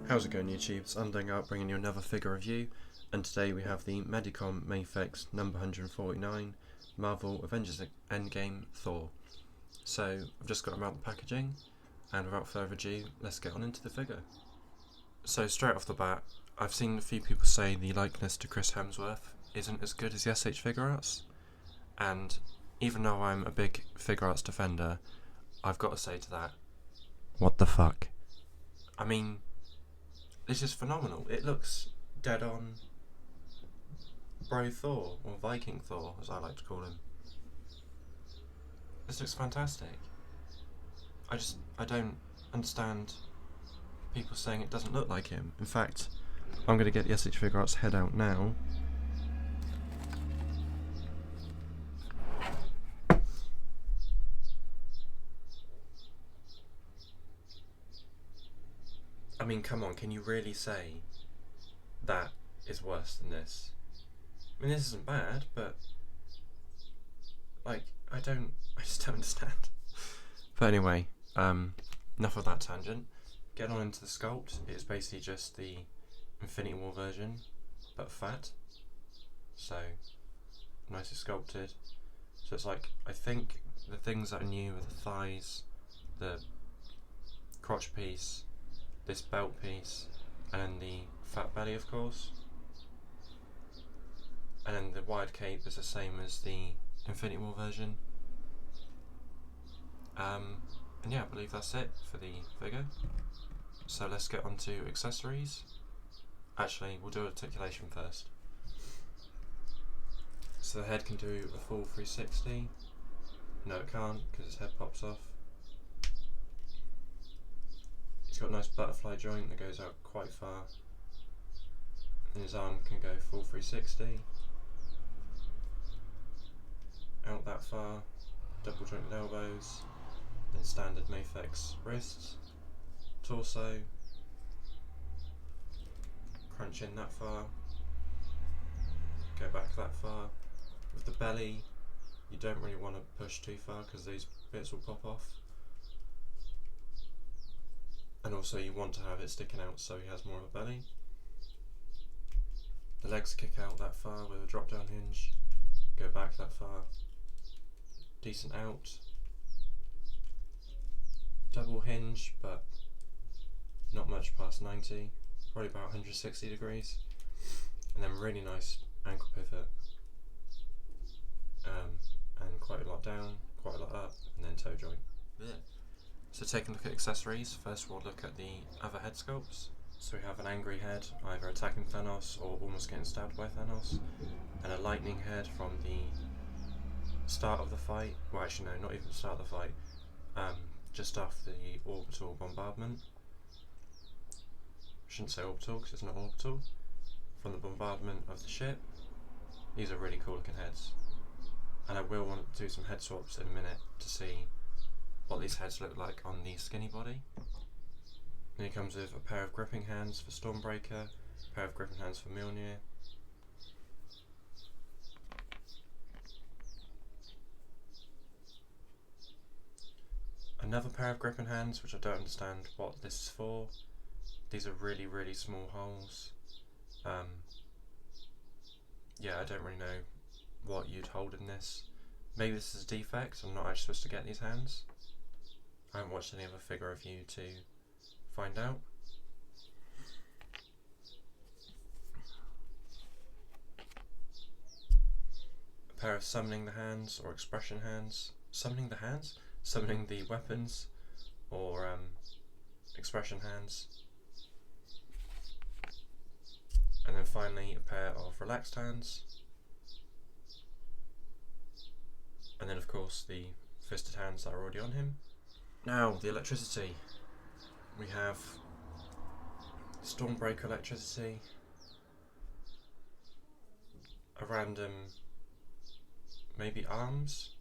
How's it going, YouTube? It's Undying out, bringing you another figure review, and today we have the Medicom Mafex number 149 Marvel Avengers Endgame Thor. So I've just got him out the packaging, and without further ado, let's get on into the figure. So straight off the bat, I've seen a few people say the likeness to Chris Hemsworth isn't as good as the SH Figure Arts, and even though I'm a big figure arts defender, I've got to say to that, what the fuck? I mean, this is phenomenal. It looks dead on Bro Thor, or Viking Thor, as I like to call him. This looks fantastic. I don't understand people saying it doesn't look like him. In fact, I'm going to get the SH Figure Arts head out now. I mean, come on, can you really say that is worse than this? I mean, this isn't bad, but like, I just don't understand. But anyway, enough of that tangent. Getting on into the sculpt, it's basically just the Infinity War version, but fat. So, nicely sculpted. So it's like, I think the things that are new are the thighs, the crotch piece, this belt piece, and then the fat belly, of course. And then the wide cape is the same as the Infinity War version. And yeah, I believe that's it for the figure. So let's get on to accessories. Actually, we'll do articulation first. So the head can do a full 360. No, it can't, because his head pops off. He's got a nice butterfly joint that goes out quite far. And his arm can go full 360. Out that far, double jointed elbows, then standard Mafex wrists, torso, crunch in that far, go back that far. With the belly, you don't really want to push too far because these bits will pop off. And also you want to have it sticking out so he has more of a belly. The legs kick out that far with a drop down hinge, go back that far. Decent out, double hinge, but not much past 90, probably about 160 degrees, and then really nice ankle pivot, and quite a lot down, quite a lot up, and then toe joint. Yeah. So taking a look at accessories, first we'll look at the other head sculpts. So we have an angry head, either attacking Thanos or almost getting stabbed by Thanos, and a lightning head from the start of the fight, well actually no, not even the start of the fight, just after the orbital bombardment. I shouldn't say orbital because it's not orbital. From the bombardment of the ship. These are really cool looking heads. And I will want to do some head swaps in a minute to see what these heads look like on the skinny body. Then he comes with a pair of gripping hands for Stormbreaker, a pair of gripping hands for Mjolnir, another pair of gripping hands, which I don't understand what this is for. These are really, really small holes. Yeah, I don't really know what you'd hold in this. Maybe this is a defect, I'm not actually supposed to get these hands. I haven't watched any other figure review to find out. A pair of summoning the hands, or expression hands. Summoning the hands? Summoning the weapons, or expression hands. And then finally a pair of relaxed hands. And then of course the fisted hands that are already on him. Now the electricity. We have Stormbreaker electricity, a random maybe arms,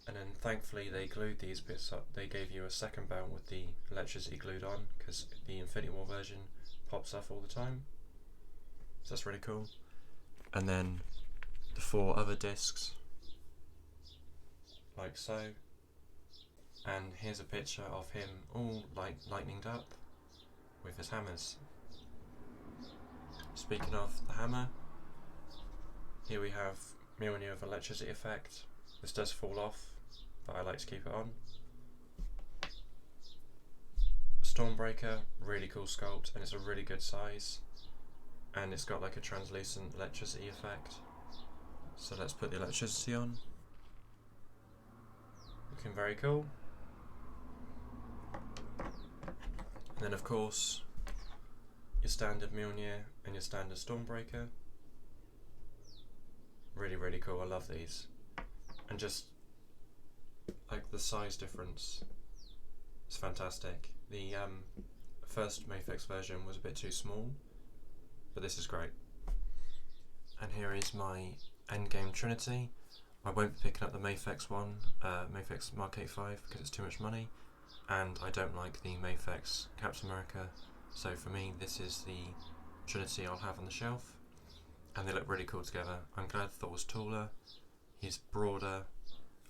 and then thankfully they glued these bits up. They gave you a second belt with the electricity glued on because the Infinity War version pops off all the time, so that's really cool. And then the 4 other discs, like so. And here's a picture of him all lightninged up with his hammers. Speaking of the hammer, here we have Mjolnir with electricity effect. This does fall off, but I like to keep it on. Stormbreaker, really cool sculpt, and it's a really good size. And it's got like a translucent electricity effect. So let's put the electricity on. Looking very cool. And then of course, your standard Mjolnir and your standard Stormbreaker. Really, really cool, I love these. And just like the size difference, it's fantastic. The first Mafex version was a bit too small, but this is great. And here is my Endgame Trinity. I won't be picking up the Mafex one, Mafex Mark 85, because it's too much money, and I don't like the Mafex Captain America, so for me this is the Trinity I'll have on the shelf, and they look really cool together. I'm glad Thor's taller, he's broader.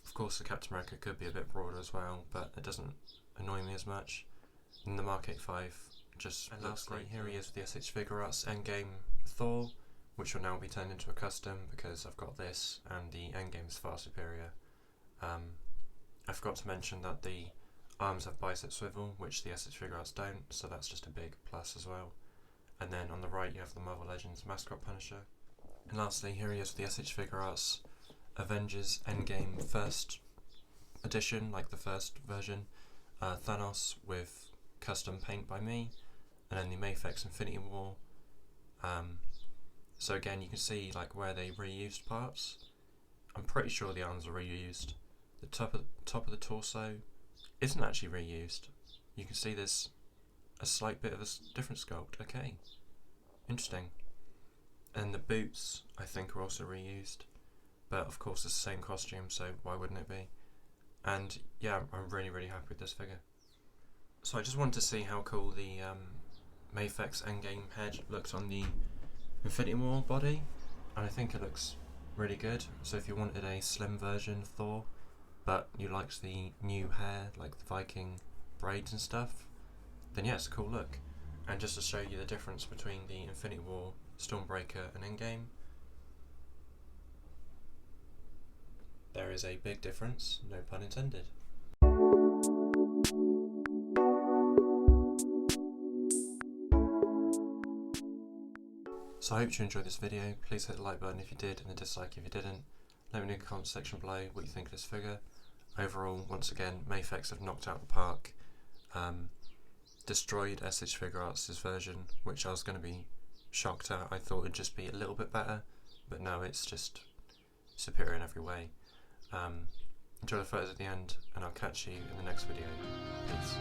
Of course the Captain America could be a bit broader as well, but it doesn't annoy me as much. And the Mark 85 just looks great. Here he is with the SH Figure Arts Endgame Thor, which will now be turned into a custom because I've got this and the Endgame is far superior. I forgot to mention that the arms have bicep swivel, which the SH Figure Arts don't, so that's just a big plus as well. And then on the right you have the Marvel Legends Mascot Punisher. And lastly, here he is with the SH Figure Arts Avengers Endgame First Edition, like the first version. Thanos with custom paint by me, and then the Mafex Infinity War. So again, you can see like where they reused parts. I'm pretty sure the arms are reused. The top of the torso isn't actually reused. You can see there's a slight bit of a different sculpt. Okay, interesting. And the boots I think are also reused, but of course it's the same costume, so why wouldn't it be? And yeah, I'm really, really happy with this figure. So I just wanted to see how cool the Mafex Endgame head looks on the Infinity War body, and I think it looks really good. So if you wanted a slim version of Thor, but you liked the new hair, like the Viking braids and stuff, then yeah, it's a cool look. And just to show you the difference between the Infinity War, Stormbreaker and Endgame, there is a big difference, no pun intended. So I hope you enjoyed this video. Please hit the like button if you did and the dislike if you didn't. Let me know in the comment section below what you think of this figure. Overall, once again, Mafex have knocked out the park. Destroyed SH Figure Arts' version, which I was going to be shocked at. I thought it'd just be a little bit better, but no, it's just superior in every way. Enjoy the photos at the end, and I'll catch you in the next video. Peace.